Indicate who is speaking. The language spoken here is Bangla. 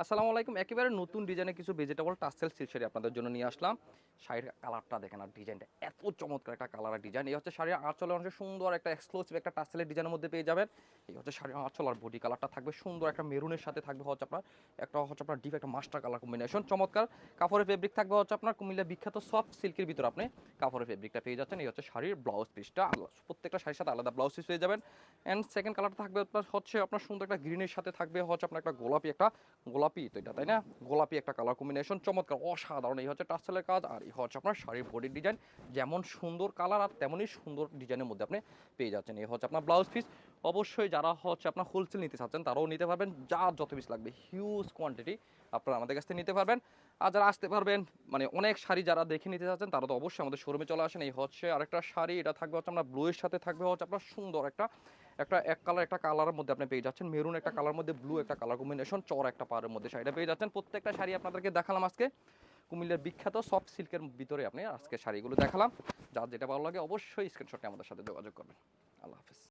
Speaker 1: আসসালামু আলাইকুম। একেবারে নতুন ডিজাইনের কিছু ভেজিটেবল টাসেল সিল্ক শাড়ি আপনাদের জন্য নিয়ে আসলাম। শাড়ির কালারটা দেখেন আর ডিজাইনটা এত চমৎকার একটা কালার আর ডিজাইন। এই হচ্ছে শাড়ির আঁচলের অংশে সুন্দর একটা এক্সক্লুসিভ একটা টাসেলের ডিজাইনের মধ্যে পেয়ে যাবেন। এই হচ্ছে শাড়ির আঁচল আর বডি কালারটা থাকবে সুন্দর একটা মেরুনের সাথে থাকবে হচ্ছে আপনার ডিপ একটা মাস্টার কালার কম্বিনেশন চমৎকার। কাপড়ের ফেব্রিক থাকবে হচ্ছে আপনার কুমিল্লা বিখ্যাত সফট সিল্কের ভিতর আপনি কাপড়ের ফেব্রিকটা পেয়ে যাচ্ছেন। এই হচ্ছে শাড়ির ব্লাউজ পিসটা, প্রত্যেকটা শাড়ির সাথে আলাদা ব্লাউজ পিস পেয়ে যাবেন। অ্যান্ড সেকেন্ড কালারটা থাকবে আপনার সুন্দর একটা গ্রিনের সাথে থাকবে হচ্ছে আপনার একটা গোলাপি তো এটা তাই না, গোলাপি একটা কালার কম্বিনেশন চমৎকার অসাধারণ। এই হচ্ছে টাসেলের কাজ আর এই হচ্ছে আপনার শাড়ির বডির ডিজাইন। যেমন সুন্দর কালার আর তেমনই সুন্দর ডিজাইনের মধ্যে আপনি পেয়ে যাচ্ছেন। এই হচ্ছে আপনার ব্লাউজ পিস। অবশ্যই যারা হচ্ছে আপনার হোলসেল নিতে চাচ্ছেন তারাও নিতে পারবেন, যার যত পিস লাগবে হিউজ কোয়ান্টিটি আপনারা আমাদের কাছ থেকে নিতে পারবেন। আর যারা আসতে পারবেন মানে অনেক শাড়ি যারা দেখে নিতে চাচ্ছেন তারা তো অবশ্যই আমাদের শোরুমে চলে আসেন। এই হচ্ছে আরেকটা শাড়ি, এটা থাকবে হচ্ছে আপনার ব্লু এর সাথে থাকবে হচ্ছে আপনার সুন্দর একটা একটা এক কালার একটা কালারের মধ্যে আপনি পেয়ে যাচ্ছেন, মেরুন একটা কালার মধ্যে ব্লু একটা কালার কম্বিনেশন চর একটা পাড়ের মধ্যে শাড়িটা পেয়ে যাচ্ছেন। প্রত্যেকটা শাড়ি আপনাদেরকে দেখালাম আজকে কুমিল্লার বিখ্যাত সফট সিল্কের ভিতরে আপনি আজকে শাড়িগুলো দেখালাম। যার যেটা ভালো লাগে অবশ্যই স্ক্রিনশটে আমাদের সাথে যোগাযোগ করবেন। আল্লাহ হাফেজ।